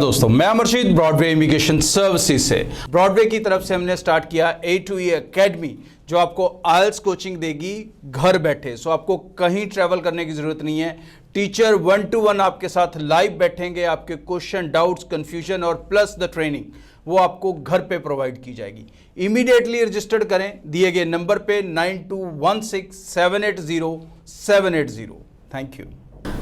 दोस्तों मैं अमरशीद Broadway immigration services से ब्रॉडवे की तरफ से हमने स्टार्ट किया A2E एकेडमी जो आपको आइल्स कोचिंग देगी घर बैठे। सो आपको कहीं ट्रैवल करने की जरूरत नहीं है। टीचर 1-to-1 आपके साथ लाइव बैठेंगे, आपके क्वेश्चन, डाउट्स, कंफ्यूजन और प्लस द ट्रेनिंग वो आपको घर पे प्रोवाइड की जाएगी। इमीडिएटली रजिस्टर्ड करें दिए गए नंबर पे 9216780780। Thank you.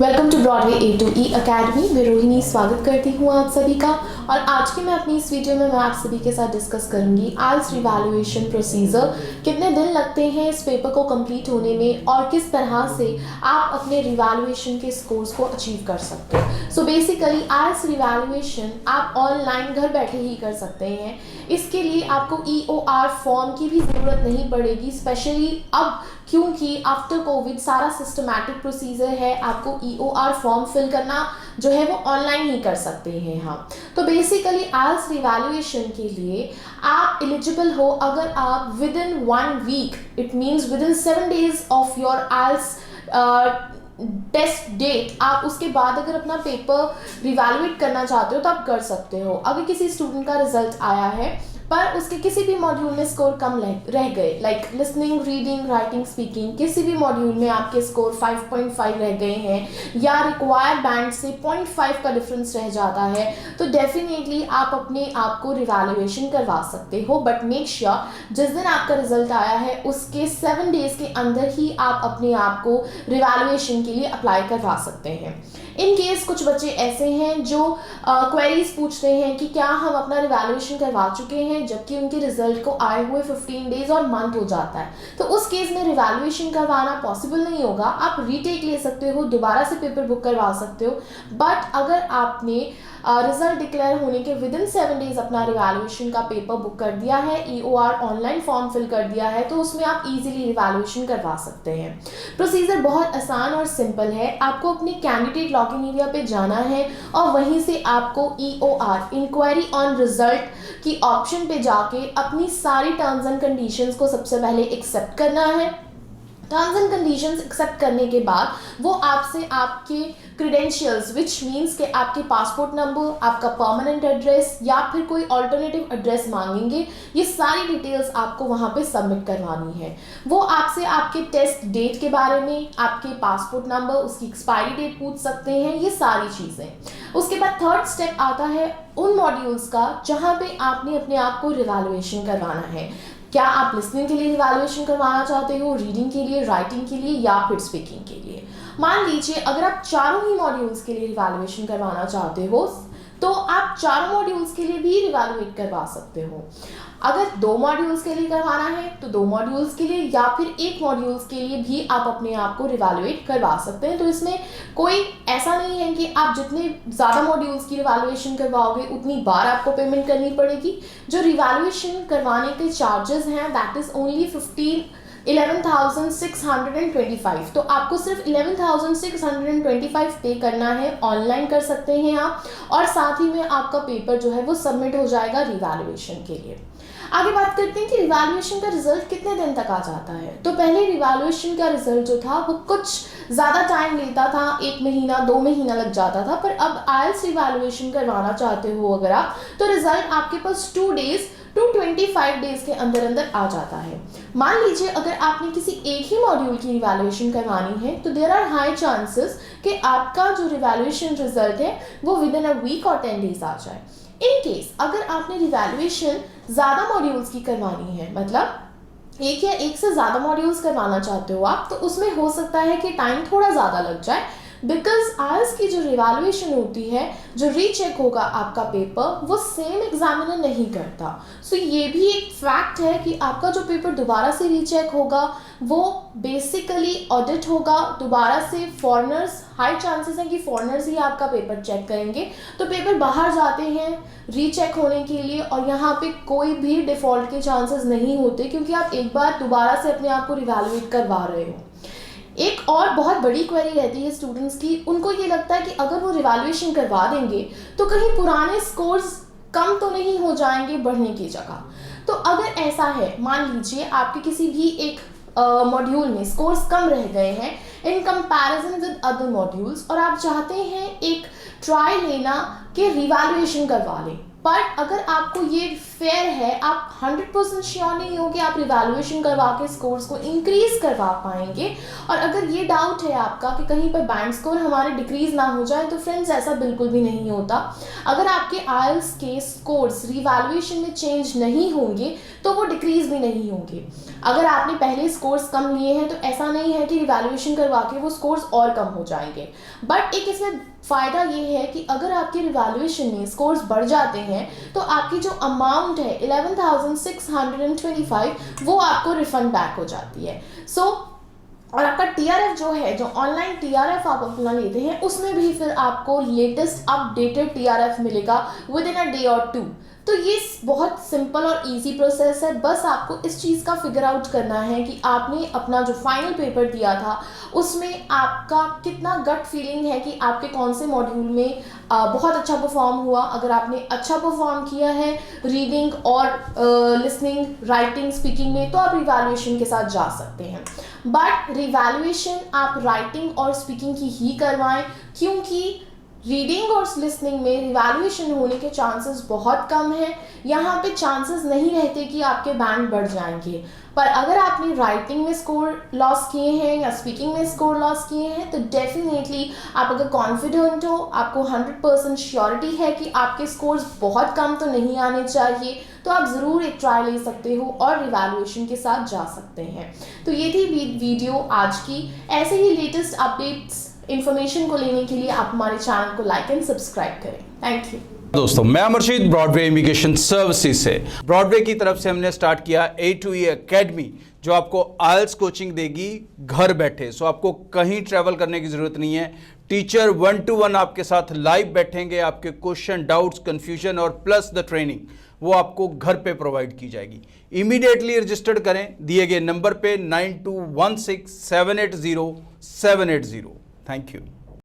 Welcome two Broadway A2E academy. मैं रोहिणी स्वागत करती हूँ आप सभी का। और आज की मैं अपनी इस वीडियो में मैं आप सभी के साथ डिस्कस करूंगी आइल्स रिवैल्यूएशन प्रोसीजर, कितने दिन लगते हैं इस पेपर को कंप्लीट होने में और किस तरह से आप अपने रिवैल्यूएशन के स्कोर्स को अचीव कर सकते हो। सो बेसिकली आइल्स रिवैल्यूएशन आप ऑनलाइन घर बैठे ही कर सकते हैं। इसके लिए आपको EOR फॉर्म की भी ज़रूरत नहीं पड़ेगी, स्पेशली अब क्योंकि आफ्टर कोविड सारा सिस्टमैटिक प्रोसीजर है। आपको EOR फॉर्म फिल करना जो है वो ऑनलाइन ही कर सकते हैं हम। तो बेसिकली आइल्स रिवैल्यूएशन के लिए आप एलिजिबल हो अगर आप within 1 week, it means within 7 days of your IELTS test date, आप उसके बाद अगर अपना पेपर रिवैल्यूएट करना चाहते हो तो आप कर सकते हो। अगर किसी स्टूडेंट का रिजल्ट आया है पर उसके किसी भी मॉड्यूल में स्कोर कम रह गए, like listening, reading, writing, speaking, किसी भी मॉड्यूल में आपके स्कोर 5.5 रह गए हैं या रिक्वायर्ड बैंड से 0.5 का डिफरेंस रह जाता है, तो डेफिनेटली आप अपने आप को रिवैल्यूएशन करवा सकते हो। बट मेक श्योर जिस दिन आपका रिजल्ट आया है उसके 7 days के अंदर ही आप अपने आप को रिवैल्यूएशन के लिए अप्लाई करवा सकते हैं। इन केस कुछ बच्चे ऐसे हैं जो क्वेरीज पूछते हैं कि क्या हम अपना रिवैल्यूएशन करवा चुके हैं जबकि उनके रिजल्ट को आए हुए 15 days और मंथ हो जाता है, तो उस केस में रिवैल्यूएशन करवाना पॉसिबल नहीं होगा। आप रीटेक ले सकते हो, दोबारा से पेपर बुक करवा सकते हो। बट अगर आपने रिजल्ट डिक्लेयर होने के विद इन 7 days अपना रिवैल्यूएशन का पेपर बुक कर दिया है, EOR ऑनलाइन फॉर्म फिल कर दिया है, तो उसमें आप इजीली रिवैल्यूएशन करवा सकते हैं। प्रोसीजर बहुत आसान और सिंपल है। आपको अपने कैंडिडेट लॉगिन एरिया पे जाना है और वहीं से आपको EOR इंक्वायरी ऑन रिजल्ट की ऑप्शन पे जाके अपनी सारी टर्म्स एंड कंडीशंस को सबसे पहले एक्सेप्ट करना है। टर्म्स एंड कंडीशंस एक्सेप्ट करने के बाद वो आपसे आपके क्रेडेंशियल्स, विच मीन्स के आपके पासपोर्ट नंबर, आपका परमानेंट एड्रेस या फिर कोई अल्टरनेटिव एड्रेस मांगेंगे। ये सारी डिटेल्स आपको वहाँ पे सबमिट करवानी है। वो आपसे आपके टेस्ट डेट के बारे में, आपके पासपोर्ट नंबर, उसकी एक्सपायरी डेट पूछ सकते हैं, ये सारी चीज़ें। उसके बाद थर्ड स्टेप आता है उन मॉड्यूल्स का जहाँ पे आपने अपने आप को रिवैल्यूएशन करवाना है। क्या आप लिसनिंग के लिए रिवैल्यूएशन करवाना चाहते हो, रीडिंग के लिए, राइटिंग के लिए या फिर स्पीकिंग के लिए। मान लीजिए अगर आप चारों ही मॉड्यूल्स के लिए रिवैल्यूएशन करवाना चाहते हो तो आप चारों मॉड्यूल्स के लिए भी रिवैल्यूएट करवा सकते हो। अगर 2 मॉड्यूल्स के लिए करवाना है तो 2 मॉड्यूल्स के लिए या फिर 1 मॉड्यूल्स के लिए भी आप अपने आप को रिवैल्यूएट करवा सकते हैं। तो इसमें कोई ऐसा नहीं है कि आप जितने ज़्यादा मॉड्यूल्स की रिवैल्यूएशन करवाओगे उतनी बार आपको पेमेंट करनी पड़ेगी। जो रिवैल्यूएशन करवाने के चार्जेस हैं दैट इज़ ओनली 11,625। तो आपको सिर्फ 11,625 पे करना है। ऑनलाइन कर सकते हैं आप और साथ ही में आपका पेपर जो है वो सबमिट हो जाएगा रिवैल्यूएशन के लिए। आगे बात करते हैं कि रिवैल्यूएशन का रिजल्ट कितने दिन तक आ जाता है। तो पहले रिवैल्यूएशन का रिजल्ट जो था वो कुछ ज़्यादा टाइम लेता था, 1 महीना 2 महीना लग जाता था। पर अब आइल्स रिवैल्यूएशन करवाना चाहते हो अगर आप, तो रिजल्ट आपके पास 2 days to 25 days के अंदर अंदर आ जाता है। मान लीजिए अगर आपने किसी एक ही मॉड्यूल की रिवैल्यूएशन करवानी है तो देयर आर हाई चांसेस कि आपका जो रिवैल्यूएशन रिजल्ट है वो विद इन अ वीक और 10 days आ जाए। इन केस अगर आपने रिवैल्यूएशन ज़्यादा मॉड्यूल्स की करवानी है, मतलब एक या एक से ज़्यादा मॉड्यूल्स करवाना चाहते हो आप, तो उसमें हो सकता है कि टाइम थोड़ा ज़्यादा लग जाए। बिकॉज आइल्स की जो रिवैल्यूएशन होती है, जो रीचेक होगा आपका पेपर, वो सेम एग्जामिनर नहीं करता। सो ये भी एक फैक्ट है कि आपका जो पेपर दोबारा से रीचेक होगा वो बेसिकली ऑडिट होगा दोबारा से। फॉरेनर्स, हाई चांसेस हैं कि फॉरेनर्स ही आपका पेपर चेक करेंगे। तो पेपर बाहर जाते हैं रीचेक होने के लिए और यहाँ पे कोई भी डिफ़ॉल्ट के चांसेस नहीं होते क्योंकि आप एक बार दोबारा से अपने आप को रिवैल्यूएट करवा रहे हो। एक और बहुत बड़ी क्वेरी रहती है स्टूडेंट्स की, उनको ये लगता है कि अगर वो रिवैल्यूएशन करवा देंगे तो कहीं पुराने स्कोर्स कम तो नहीं हो जाएंगे बढ़ने की जगह। तो अगर ऐसा है, मान लीजिए आपके किसी भी एक मॉड्यूल में स्कोर्स कम रह गए हैं in comparison with other modules और आप चाहते हैं एक ट्राई लेना कि रिवैल्यूएशन करवा लें। बट अगर आपको ये फेयर है, आप 100% श्योर नहीं हो कि आप रिवैल्यूएशन करवा के स्कोर्स को इंक्रीज करवा पाएंगे, और अगर ये डाउट है आपका कि कहीं पर बैंक स्कोर हमारे डिक्रीज ना हो जाए, तो फ्रेंड्स ऐसा बिल्कुल भी नहीं होता। अगर आपके आइल्स के स्कोर्स रिवैल्यूएशन में चेंज नहीं होंगे तो वो डिक्रीज भी नहीं होंगे। अगर आपने पहले स्कोर्स कम लिए हैं तो ऐसा नहीं है कि रिवैल्यूएशन करवा के वो स्कोर्स और कम हो जाएंगे। बट एक इसमें फ़ायदा ये है कि अगर आपके रिवैल्यूएशन में स्कोर्स बढ़ जाते हैं तो आपकी जो अमाउंट है 11,625 वो आपको रिफंड बैक हो जाती है। और आपका टीआरएफ जो है, जो ऑनलाइन टीआरएफ आप अपना लेते हैं, उसमें भी फिर आपको लेटेस्ट अपडेटेड टीआरएफ मिलेगा विद इन अ डे और 2। तो ये बहुत सिंपल और इजी प्रोसेस है। बस आपको इस चीज़ का फिगर आउट करना है कि आपने अपना जो फाइनल पेपर दिया था उसमें आपका कितना गट फीलिंग है कि आपके कौन से मॉड्यूल में बहुत अच्छा परफॉर्म हुआ। अगर आपने अच्छा परफॉर्म किया है रीडिंग और लिसनिंग, राइटिंग, स्पीकिंग में, तो आप रिवैल्यूएशन के साथ जा सकते हैं। बट रिवैल्यूएशन आप राइटिंग और स्पीकिंग की ही करवाएं, क्योंकि रीडिंग और लिसनिंग में रिवैल्यूएशन होने के चांसेस बहुत कम हैं। यहाँ पे चांसेस नहीं रहते कि आपके बैंड बढ़ जाएंगे। पर अगर आपने राइटिंग में स्कोर लॉस किए हैं या स्पीकिंग में स्कोर लॉस किए हैं, तो डेफिनेटली आप अगर कॉन्फिडेंट हो, आपको 100% श्योरिटी है कि आपके स्कोर्स बहुत कम तो नहीं आने चाहिए, तो आप ज़रूर एक ट्राई ले सकते हो और रिवैल्यूएशन के साथ जा सकते हैं। तो ये थी वीडियो आज की। ऐसे ही लेटेस्ट अपडेट्स इन्फॉर्मेशन को लेने के लिए आप हमारे चैनल को लाइक एंड सब्सक्राइब करें। थैंक यू दोस्तों, मैं अमरजीत ब्रॉडवे इमिग्रेशन सर्विसेज से। ब्रॉडवे की तरफ से हमने स्टार्ट किया A2E एकेडमी, जो आपको आइल्स कोचिंग देगी घर बैठे। सो आपको कहीं ट्रैवल करने की जरूरत नहीं है। टीचर 1-to-1 आपके साथ लाइव बैठेंगे, आपके क्वेश्चन, डाउट्स, कंफ्यूजन और प्लस द ट्रेनिंग वो आपको घर पे प्रोवाइड की जाएगी। इमीडिएटली रजिस्टर्ड करें दिए गए नंबर पे 9216780780। Thank you.